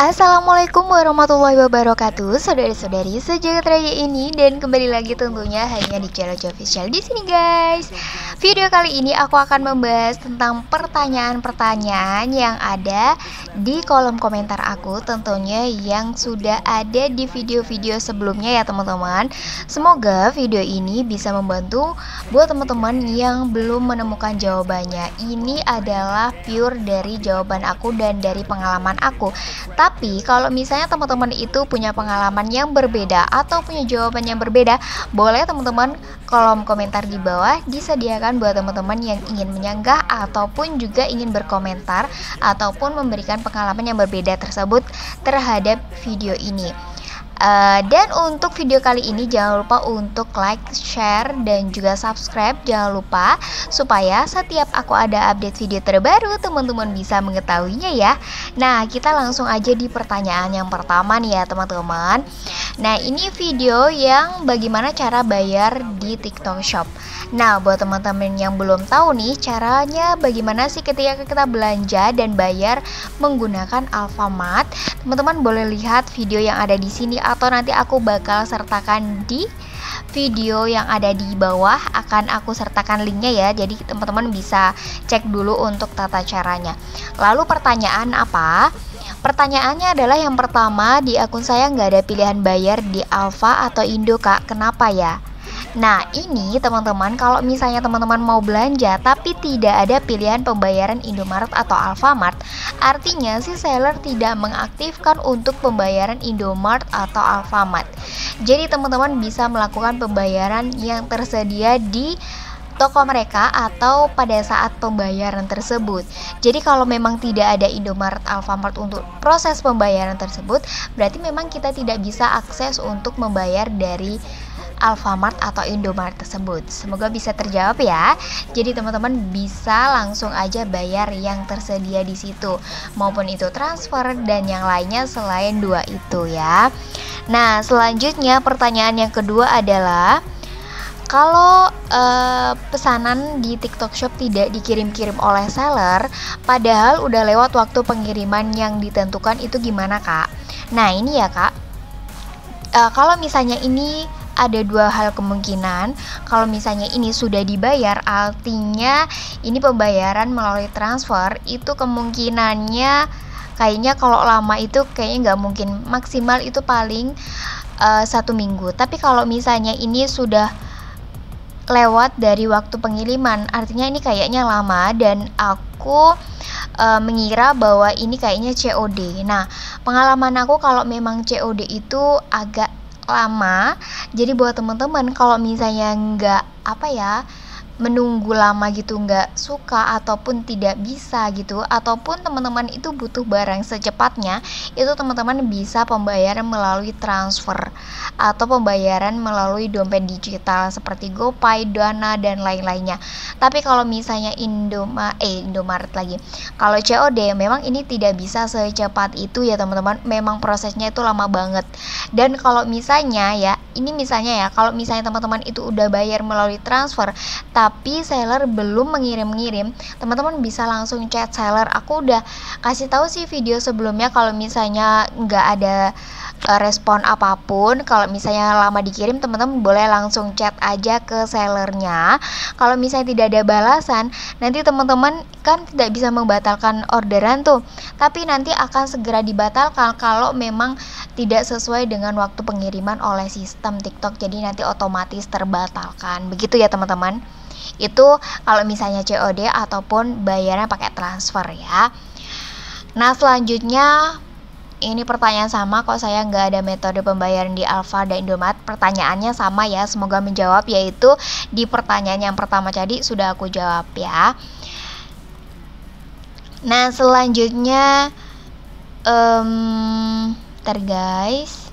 Assalamualaikum warahmatullahi wabarakatuh, saudari-saudari sejagat raya ini, dan kembali lagi tentunya hanya di channel Official di sini, guys. Video kali ini aku akan membahas tentang pertanyaan-pertanyaan yang ada di kolom komentar aku, tentunya yang sudah ada di video-video sebelumnya ya teman-teman. Semoga video ini bisa membantu buat teman-teman yang belum menemukan jawabannya. Ini adalah pure dari jawaban aku dan dari pengalaman aku. Tapi kalau misalnya teman-teman itu punya pengalaman yang berbeda atau punya jawaban yang berbeda, boleh teman-teman kolom komentar di bawah disediakan buat teman-teman yang ingin menyanggah ataupun juga ingin berkomentar ataupun memberikan pengalaman yang berbeda tersebut terhadap video ini. Dan untuk video kali ini jangan lupa untuk like, share, dan juga subscribe. Jangan lupa supaya setiap aku ada update video terbaru teman-teman bisa mengetahuinya ya. Nah, kita langsung aja di pertanyaan yang pertama nih ya teman-teman. Nah, ini video yang bagaimana cara bayar di TikTok Shop. Nah, buat teman-teman yang belum tahu nih caranya bagaimana sih ketika kita belanja dan bayar menggunakan Alfamart, teman-teman boleh lihat video yang ada di sini atau nanti aku bakal sertakan di video yang ada di bawah, akan aku sertakan linknya ya, jadi teman-teman bisa cek dulu untuk tata caranya. Lalu pertanyaan apa? Pertanyaannya adalah yang pertama, di akun saya nggak ada pilihan bayar di Alfa atau Indo kak, kenapa ya? Nah, ini teman-teman, kalau misalnya teman-teman mau belanja tapi tidak ada pilihan pembayaran Indomaret atau Alfamart, artinya si seller tidak mengaktifkan untuk pembayaran Indomaret atau Alfamart. Jadi teman-teman bisa melakukan pembayaran yang tersedia di toko mereka atau pada saat pembayaran tersebut. Jadi kalau memang tidak ada Indomaret, Alfamart untuk proses pembayaran tersebut, berarti memang kita tidak bisa akses untuk membayar dari Alfamart atau Indomaret tersebut. Semoga bisa terjawab ya. Jadi teman-teman bisa langsung aja bayar yang tersedia di situ, maupun itu transfer dan yang lainnya selain dua itu ya. Nah, selanjutnya pertanyaan yang kedua adalah kalau pesanan di TikTok Shop tidak dikirim-kirim oleh seller, padahal udah lewat waktu pengiriman yang ditentukan, itu gimana kak? Nah ini ya kak, kalau misalnya ini ada dua hal kemungkinan. Kalau misalnya ini sudah dibayar, artinya ini pembayaran melalui transfer, itu kemungkinannya kayaknya kalau lama itu kayaknya nggak mungkin, maksimal itu paling 1 minggu. Tapi kalau misalnya ini sudah lewat dari waktu pengiriman, artinya ini kayaknya lama dan aku mengira bahwa ini kayaknya COD. Nah, pengalaman aku kalau memang COD itu agak lama. Jadi buat teman-teman kalau misalnya nggak menunggu lama gitu, nggak suka ataupun tidak bisa gitu, ataupun teman-teman itu butuh barang secepatnya, itu teman-teman bisa pembayaran melalui transfer atau pembayaran melalui dompet digital seperti GoPay, Dana, dan lain-lainnya. Tapi kalau misalnya Indomaret lagi, kalau COD memang ini tidak bisa secepat itu ya teman-teman, memang prosesnya itu lama banget. Dan kalau misalnya ya, ini misalnya ya, kalau misalnya teman-teman itu udah bayar melalui transfer tapi seller belum mengirim-ngirim, teman-teman bisa langsung chat seller. Aku udah kasih tahu sih video sebelumnya, kalau misalnya nggak ada respon apapun, kalau misalnya lama dikirim, teman-teman boleh langsung chat aja ke sellernya. Kalau misalnya tidak ada balasan, nanti teman-teman kan tidak bisa membatalkan orderan tuh, tapi nanti akan segera dibatalkan kalau memang tidak sesuai dengan waktu pengiriman oleh sistem TikTok, jadi nanti otomatis terbatalkan. Begitu ya teman-teman. Itu kalau misalnya COD ataupun bayarnya pakai transfer ya. Nah, selanjutnya ini pertanyaan sama, kok saya nggak ada metode pembayaran di Alfa dan Indomaret. Pertanyaannya sama ya, semoga menjawab, yaitu di pertanyaan yang pertama tadi sudah aku jawab ya. Nah, selanjutnya guys,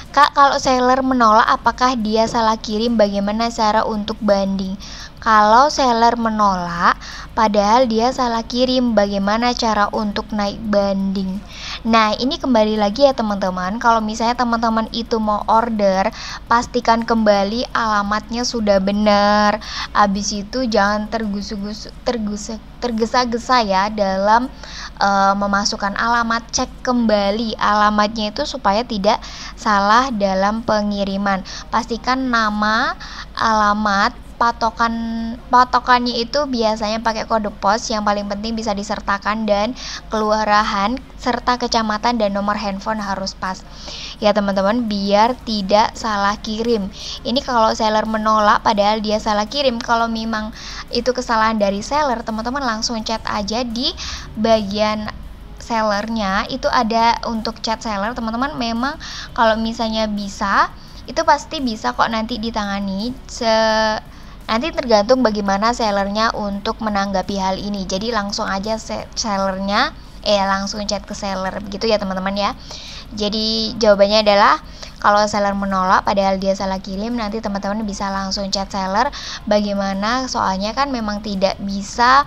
kak, kalau seller menolak apakah dia salah kirim? Bagaimana cara untuk banding? Kalau seller menolak padahal dia salah kirim, bagaimana cara untuk naik banding? Nah, ini kembali lagi ya teman-teman, kalau misalnya teman-teman itu mau order, pastikan kembali alamatnya sudah benar. Habis itu jangan tergesa-gesa ya dalam memasukkan alamat. Cek kembali alamatnya itu supaya tidak salah dalam pengiriman. Pastikan nama, alamat, patokannya itu biasanya pakai kode pos, yang paling penting bisa disertakan, dan kelurahan serta kecamatan dan nomor handphone harus pas ya teman-teman, biar tidak salah kirim. Ini kalau seller menolak padahal dia salah kirim, kalau memang itu kesalahan dari seller, teman-teman langsung chat aja di bagian sellernya, itu ada untuk chat seller teman-teman. Memang kalau misalnya bisa, itu pasti bisa kok nanti ditangani. Nanti tergantung bagaimana sellernya untuk menanggapi hal ini. Jadi langsung aja sellernya langsung chat ke seller begitu ya teman-teman ya. Jadi jawabannya adalah kalau seller menolak padahal dia salah kirim, nanti teman-teman bisa langsung chat seller bagaimana, soalnya kan memang tidak bisa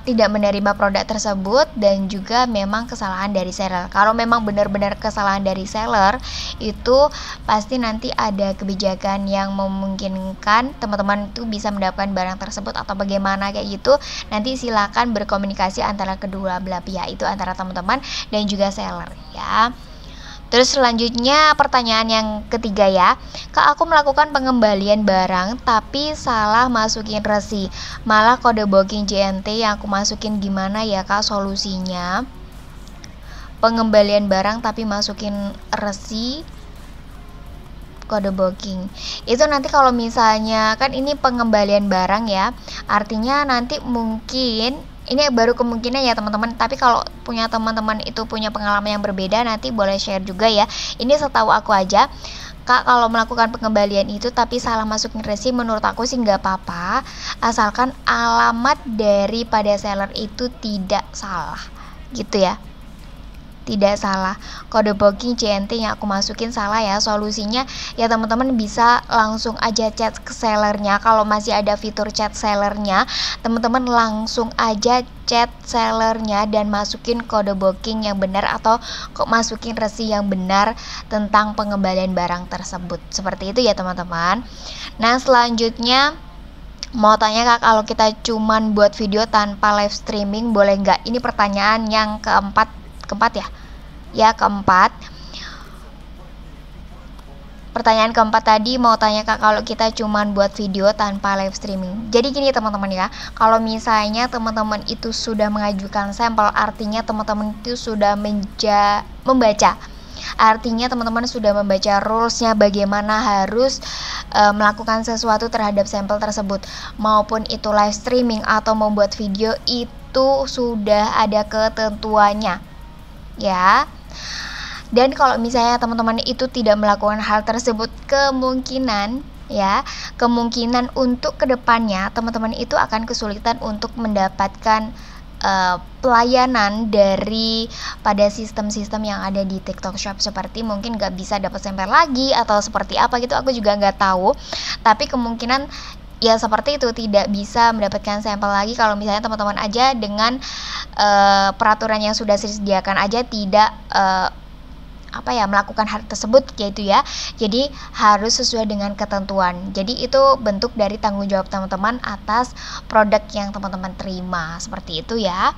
tidak menerima produk tersebut, dan juga memang kesalahan dari seller. Kalau memang benar-benar kesalahan dari seller, itu pasti nanti ada kebijakan yang memungkinkan teman-teman itu bisa mendapatkan barang tersebut atau bagaimana kayak gitu. Nanti silakan berkomunikasi antara kedua belah pihak, itu antara teman-teman dan juga seller ya. Terus selanjutnya pertanyaan yang ketiga ya, Kak, aku melakukan pengembalian barang tapi salah masukin resi, malah kode booking JNT yang aku masukin, gimana ya Kak solusinya? Pengembalian barang tapi masukin resi, kode booking itu nanti kalau misalnya kan ini pengembalian barang ya, artinya nanti mungkin ini baru kemungkinan ya teman-teman, tapi kalau punya teman-teman itu punya pengalaman yang berbeda, nanti boleh share juga ya. Ini setahu aku aja, Kak, kalau melakukan pengembalian itu tapi salah masukin resi, menurut aku sih nggak apa-apa, asalkan alamat daripada seller itu tidak salah gitu ya, tidak salah. Kode booking JNT yang aku masukin salah ya. Solusinya ya teman-teman bisa langsung aja chat ke sellernya. Kalau masih ada fitur chat sellernya, teman-teman langsung aja chat sellernya dan masukin kode booking yang benar atau masukin resi yang benar tentang pengembalian barang tersebut. Seperti itu ya teman-teman. Nah selanjutnya mau tanya Kak, kalau kita cuman buat video tanpa live streaming boleh nggak? Ini pertanyaan yang keempat ya. Keempat, pertanyaan keempat tadi mau tanya Kak, kalau kita cuman buat video tanpa live streaming. Jadi gini teman-teman ya, kalau misalnya teman-teman itu sudah mengajukan sampel, artinya teman-teman itu sudah membaca. Artinya teman-teman sudah membaca rulesnya bagaimana harus melakukan sesuatu terhadap sampel tersebut, maupun itu live streaming atau membuat video, itu sudah ada ketentuannya ya. Dan kalau misalnya teman-teman itu tidak melakukan hal tersebut, kemungkinan untuk kedepannya teman-teman itu akan kesulitan untuk mendapatkan pelayanan dari pada sistem-sistem yang ada di TikTok Shop, seperti mungkin nggak bisa dapat sampel lagi atau seperti apa gitu, aku juga nggak tahu. Tapi kemungkinan ya seperti itu, tidak bisa mendapatkan sampel lagi kalau misalnya teman-teman aja dengan peraturan yang sudah disediakan aja tidak melakukan hal tersebut gitu ya. Jadi harus sesuai dengan ketentuan. Jadi itu bentuk dari tanggung jawab teman-teman atas produk yang teman-teman terima, seperti itu ya.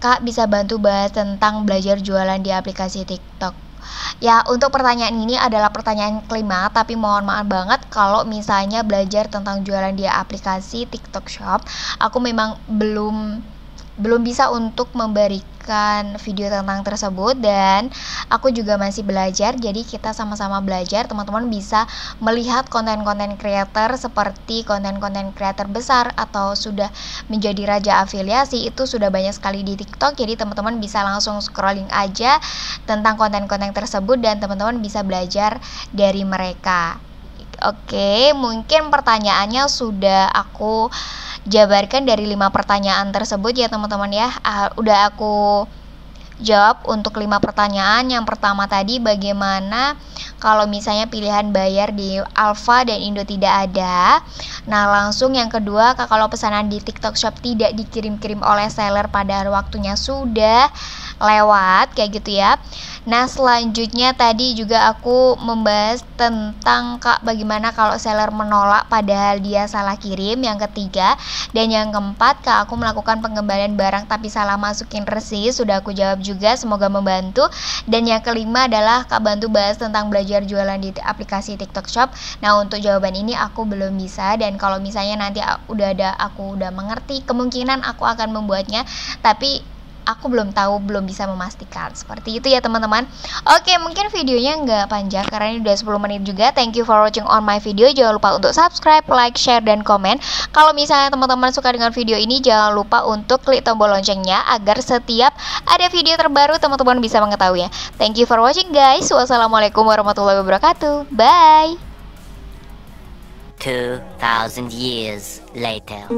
Kak, bisa bantu bahas tentang belajar jualan di aplikasi TikTok? Ya, untuk pertanyaan ini adalah pertanyaan kelima, tapi mohon maaf banget kalau misalnya belajar tentang jualan di aplikasi TikTok Shop, aku memang belum bisa untuk memberikan video tentang tersebut, dan aku juga masih belajar. Jadi kita sama-sama belajar. Teman-teman bisa melihat konten-konten creator seperti konten-konten creator besar atau sudah menjadi raja afiliasi, itu sudah banyak sekali di TikTok. Jadi teman-teman bisa langsung scrolling aja tentang konten-konten tersebut dan teman-teman bisa belajar dari mereka. Oke, mungkin pertanyaannya sudah aku jabarkan dari 5 pertanyaan tersebut ya teman-teman ya. Udah aku jawab untuk 5 pertanyaan. Yang pertama tadi, bagaimana kalau misalnya pilihan bayar di Alfa dan Indo tidak ada. Nah langsung yang kedua, kalau pesanan di TikTok Shop tidak dikirim-kirim oleh seller pada waktunya sudah lewat kayak gitu ya. Nah selanjutnya tadi juga aku membahas tentang bagaimana kalau seller menolak padahal dia salah kirim, yang ketiga. Dan yang keempat, aku melakukan pengembalian barang tapi salah masukin resi, sudah aku jawab juga, semoga membantu. Dan yang kelima adalah bantu bahas tentang belajar jualan di aplikasi TikTok Shop. Nah untuk jawaban ini aku belum bisa, dan kalau misalnya nanti aku udah mengerti, kemungkinan aku akan membuatnya, tapi aku belum tahu, belum bisa memastikan. Seperti itu ya teman-teman. Oke, mungkin videonya nggak panjang karena ini udah 10 menit juga. Thank you for watching on my video. Jangan lupa untuk subscribe, like, share, dan komen. Kalau misalnya teman-teman suka dengan video ini, jangan lupa untuk klik tombol loncengnya agar setiap ada video terbaru teman-teman bisa mengetahuinya. Thank you for watching guys. Wassalamualaikum warahmatullahi wabarakatuh. Bye. 2000 years later.